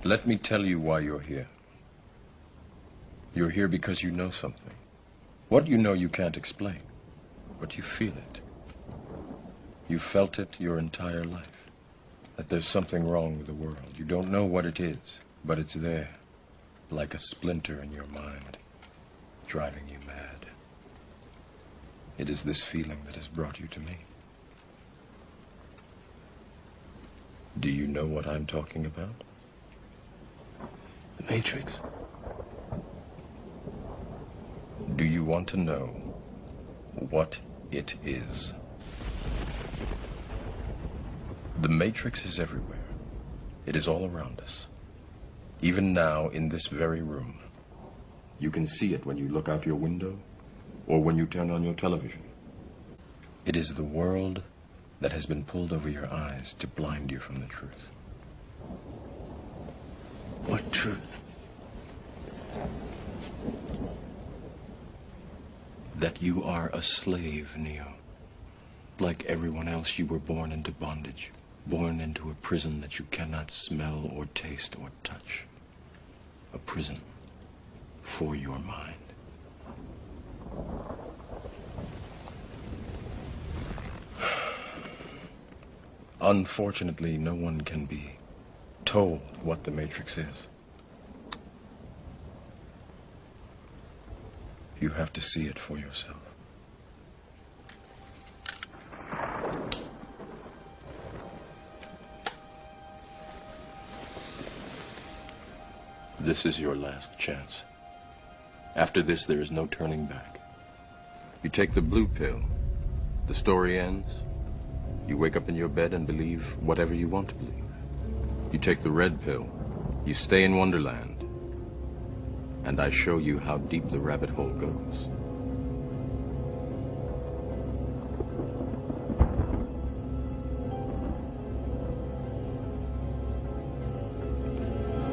Let me tell you why you're here. You're here because you know something. What you know you can't explain, but you feel it. You felt it your entire life, that there's something wrong with the world. You don't know what it is, but it's there, like a splinter in your mind, driving you mad. It is this feeling that has brought you to me. Do you know what I'm talking about? The Matrix. Do you want to know what it is? The Matrix is everywhere. It is all around us. Even now, in this very room. You can see it when you look out your window or when you turn on your television. It is the world that has been pulled over your eyes to blind you from the truth. What truth? That you are a slave, Neo. Like everyone else, you were born into bondage. Born into a prison that you cannot smell or taste or touch. A prison for your mind. Unfortunately, no one can be told what the Matrix is. You have to see it for yourself. This is your last chance. After this, there is no turning back. You take the blue pill. The story ends. You wake up in your bed and believe whatever you want to believe. You take the red pill. You stay in Wonderland. And I show you how deep the rabbit hole goes.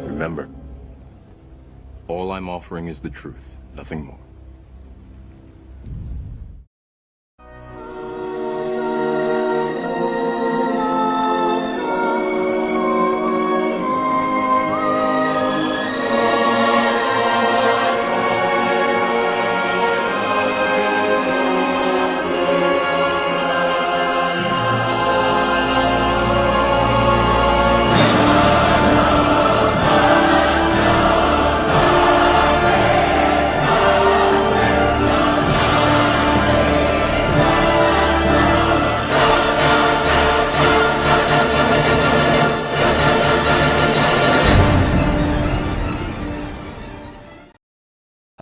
Remember, all I'm offering is the truth, nothing more.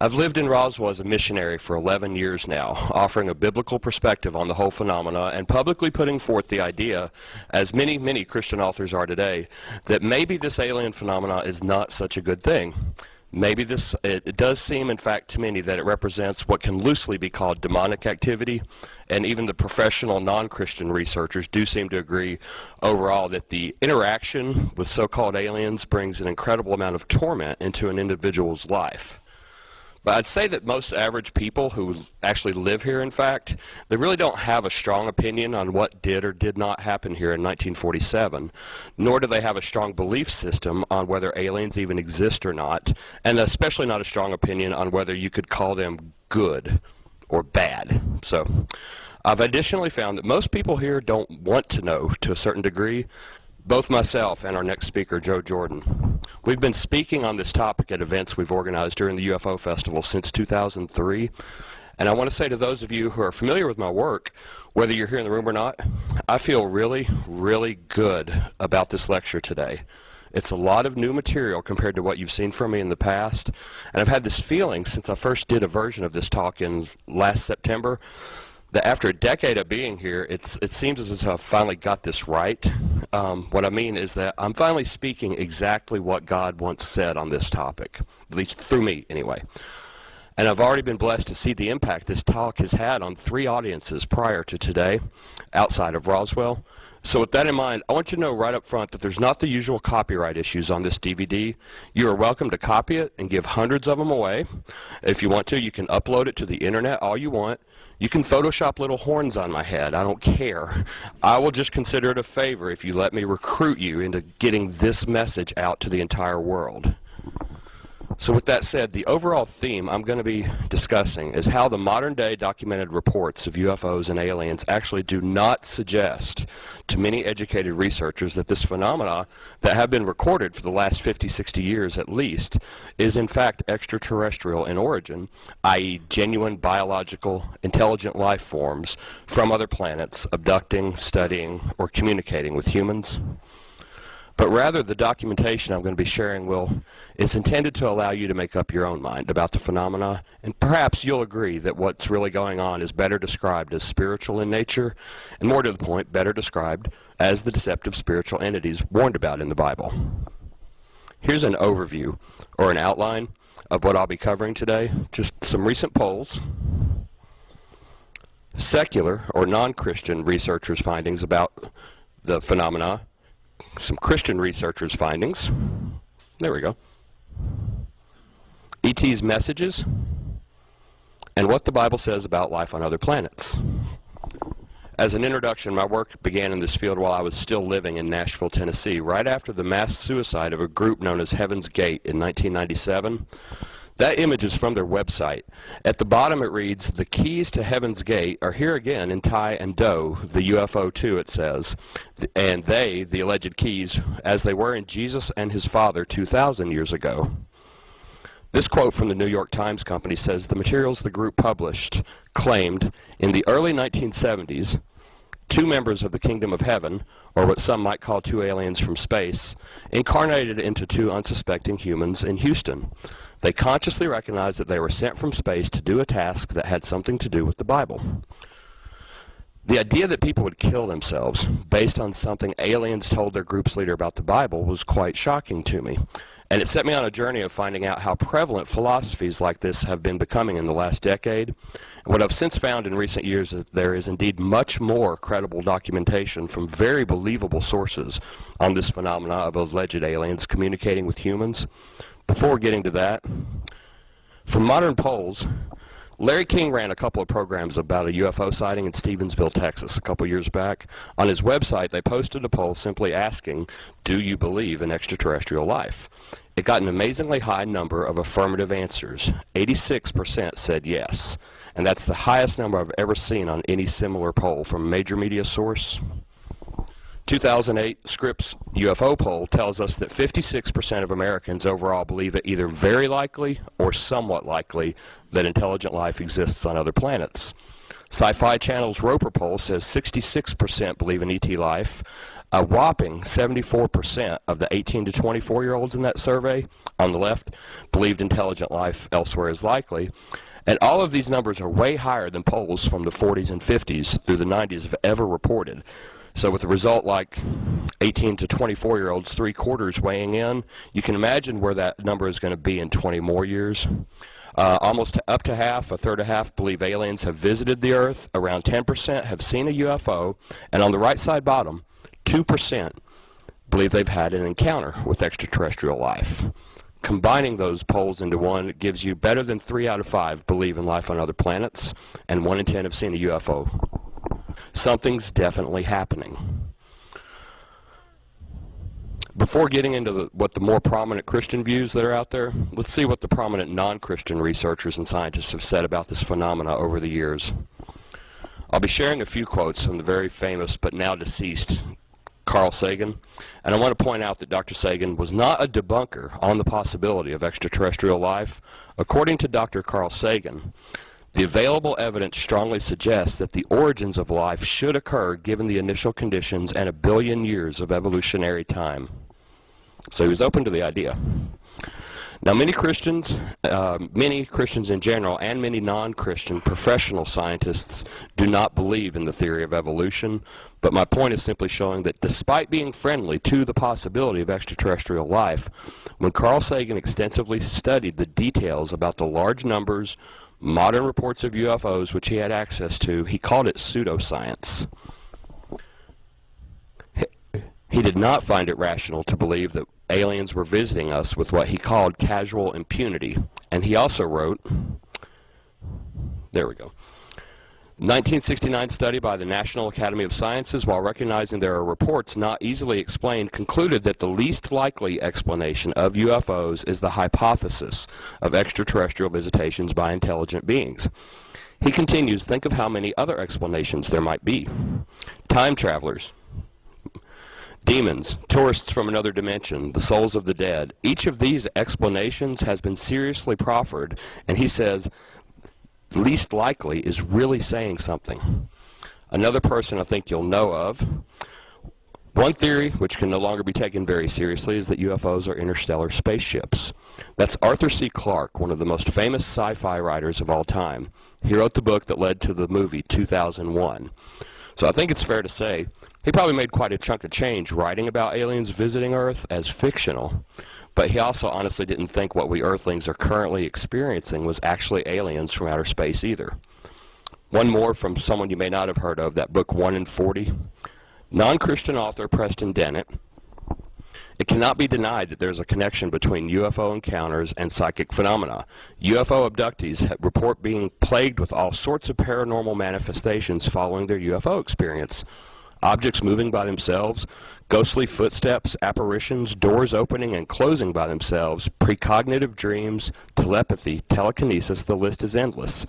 I've lived in Roswell as a missionary for 11 years now, offering a biblical perspective on the whole phenomena and publicly putting forth the idea, as many, many Christian authors are today, that maybe this alien phenomena is not such a good thing. Maybe it does seem, in fact, to many that it represents what can loosely be called demonic activity, and even the professional non-Christian researchers do seem to agree overall that the interaction with so-called aliens brings an incredible amount of torment into an individual's life. But I'd say that most average people who actually live here, in fact, they really don't have a strong opinion on what did or did not happen here in 1947, nor do they have a strong belief system on whether aliens even exist or not, and especially not a strong opinion on whether you could call them good or bad. So I've additionally found that most people here don't want to know to a certain degree. Both myself and our next speaker, Joe Jordan. We've been speaking on this topic at events we've organized during the UFO Festival since 2003. And I want to say to those of you who are familiar with my work, whether you're here in the room or not, I feel really, really good about this lecture today. It's a lot of new material compared to what you've seen from me in the past. And I've had this feeling since I first did a version of this talk in last September, that after a decade of being here, it seems as if I've finally got this right. What I mean is that I'm finally speaking exactly what God once said on this topic, at least through me anyway. And I've already been blessed to see the impact this talk has had on 3 audiences prior to today, outside of Roswell. So with that in mind, I want you to know right up front that there's not the usual copyright issues on this DVD. You are welcome to copy it and give hundreds of them away. If you want to, you can upload it to the internet all you want. You can Photoshop little horns on my head. I don't care. I will just consider it a favor if you let me recruit you into getting this message out to the entire world. So with that said, the overall theme I'm going to be discussing is how the modern-day documented reports of UFOs and aliens actually do not suggest to many educated researchers that this phenomena that have been recorded for the last 50, 60 years at least is in fact extraterrestrial in origin, i.e. genuine biological intelligent life forms from other planets abducting, studying, or communicating with humans. But rather, the documentation I'm going to be sharing is intended to allow you to make up your own mind about the phenomena, and perhaps you'll agree that what's really going on is better described as spiritual in nature, and more to the point, better described as the deceptive spiritual entities warned about in the Bible. Here's an overview, or an outline, of what I'll be covering today. Just some recent polls, secular or non-Christian researchers' findings about the phenomena, some Christian researchers' findings. There we go. ET's messages, and what the Bible says about life on other planets. As an introduction, my work began in this field while I was still living in Nashville, Tennessee, right after the mass suicide of a group known as Heaven's Gate in 1997. That image is from their website. At the bottom it reads, "The keys to Heaven's Gate are here again in Tai and Do, the UFO too," it says. And they, the alleged keys, as they were in Jesus and his Father 2,000 years ago. This quote from the New York Times Company says, "The materials the group published claimed in the early 1970s, two members of the Kingdom of Heaven, or what some might call two aliens from space, incarnated into two unsuspecting humans in Houston. They consciously recognized that they were sent from space to do a task that had something to do with the Bible." The idea that people would kill themselves based on something aliens told their group's leader about the Bible was quite shocking to me. And it set me on a journey of finding out how prevalent philosophies like this have been becoming in the last decade. And what I've since found in recent years is that there is indeed much more credible documentation from very believable sources on this phenomena of alleged aliens communicating with humans. Before getting to that, from modern polls, Larry King ran a couple of programs about a UFO sighting in Stevensville, Texas, a couple years back. On his website, they posted a poll simply asking, "Do you believe in extraterrestrial life?" It got an amazingly high number of affirmative answers. 86% said yes, and that's the highest number I've ever seen on any similar poll from a major media source. 2008 Scripps UFO poll tells us that 56% of Americans overall believe it either very likely or somewhat likely that intelligent life exists on other planets. Sci-Fi Channel's Roper poll says 66% believe in ET life. A whopping 74% of the 18 to 24-year-olds in that survey on the left believed intelligent life elsewhere is likely. And all of these numbers are way higher than polls from the 40s and 50s through the 90s have ever reported. So with a result like 18 to 24-year-olds, 3/4 weighing in, you can imagine where that number is going to be in 20 more years. Almost up to half, a third of half, believe aliens have visited the Earth. Around 10% have seen a UFO. And on the right side bottom, 2% believe they've had an encounter with extraterrestrial life. Combining those polls into one gives you better than 3 out of 5 believe in life on other planets, and 1 in 10 have seen a UFO. Something's definitely happening. Before getting into what the more prominent Christian views that are out there, let's see what the prominent non-Christian researchers and scientists have said about this phenomena over the years. I'll be sharing a few quotes from the very famous but now deceased Carl Sagan, and I want to point out that Dr. Sagan was not a debunker on the possibility of extraterrestrial life. According to Dr. Carl Sagan, the available evidence strongly suggests that the origins of life should occur given the initial conditions and 1 billion years of evolutionary time. So he was open to the idea. Now many Christians in general, and many non-Christian professional scientists do not believe in the theory of evolution, but my point is simply showing that despite being friendly to the possibility of extraterrestrial life, when Carl Sagan extensively studied the details about the large numbers, modern reports of UFOs which he had access to, he called it pseudoscience. He did not find it rational to believe that aliens were visiting us with what he called casual impunity. And he also wrote, there we go, 1969 study by the National Academy of Sciences, while recognizing there are reports not easily explained, concluded that the least likely explanation of UFOs is the hypothesis of extraterrestrial visitations by intelligent beings. He continues, think of how many other explanations there might be. Time travelers, demons, tourists from another dimension, the souls of the dead. Each of these explanations has been seriously proffered, and he says, least likely is really saying something. Another person I think you'll know of, one theory, which can no longer be taken very seriously, is that UFOs are interstellar spaceships. That's Arthur C. Clarke, one of the most famous sci-fi writers of all time. He wrote the book that led to the movie 2001. So I think it's fair to say he probably made quite a chunk of change writing about aliens visiting Earth as fictional. But he also honestly didn't think what we Earthlings are currently experiencing was actually aliens from outer space either. One more from someone you may not have heard of, that book 1 in 40. Non-Christian author Preston Dennett. It cannot be denied that there's a connection between UFO encounters and psychic phenomena. UFO abductees report being plagued with all sorts of paranormal manifestations following their UFO experience. Objects moving by themselves, ghostly footsteps, apparitions, doors opening and closing by themselves, precognitive dreams, telepathy, telekinesis, the list is endless.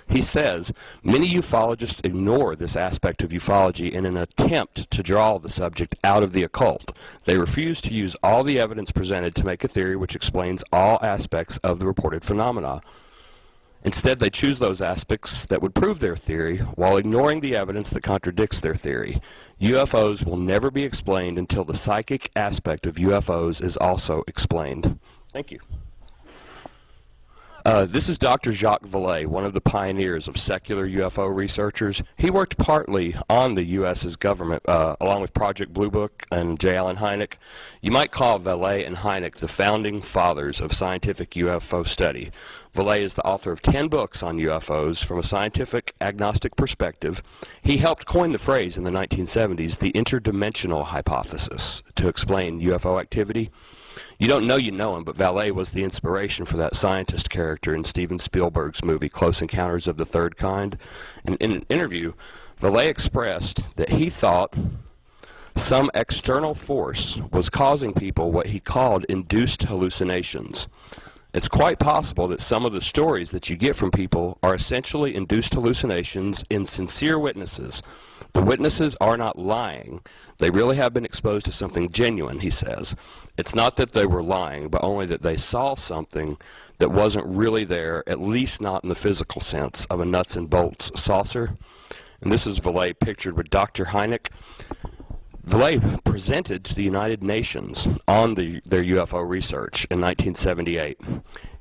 He says, many ufologists ignore this aspect of ufology in an attempt to draw the subject out of the occult. They refuse to use all the evidence presented to make a theory which explains all aspects of the reported phenomena. Instead, they choose those aspects that would prove their theory while ignoring the evidence that contradicts their theory. UFOs will never be explained until the psychic aspect of UFOs is also explained. Thank you. This is Dr. Jacques Vallée, one of the pioneers of secular UFO researchers. He worked partly on the U.S.'s government, along with Project Blue Book and J. Allen Hynek. You might call Vallée and Hynek the founding fathers of scientific UFO study. Vallée is the author of 10 books on UFOs from a scientific, agnostic perspective. He helped coin the phrase in the 1970s, the interdimensional hypothesis, to explain UFO activity. You don't know you know him, but Vallée was the inspiration for that scientist character in Steven Spielberg's movie Close Encounters of the Third Kind. And in an interview, Vallée expressed that he thought some external force was causing people what he called induced hallucinations. It's quite possible that some of the stories that you get from people are essentially induced hallucinations in sincere witnesses. The witnesses are not lying. They really have been exposed to something genuine, he says. It's not that they were lying, but only that they saw something that wasn't really there, at least not in the physical sense of a nuts and bolts saucer. And this is Vallée pictured with Dr. Hynek. Vallée presented to the United Nations on their UFO research in 1978.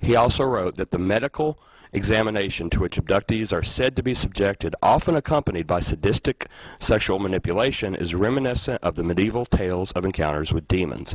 He also wrote that the medical examination to which abductees are said to be subjected, often accompanied by sadistic sexual manipulation, is reminiscent of the medieval tales of encounters with demons.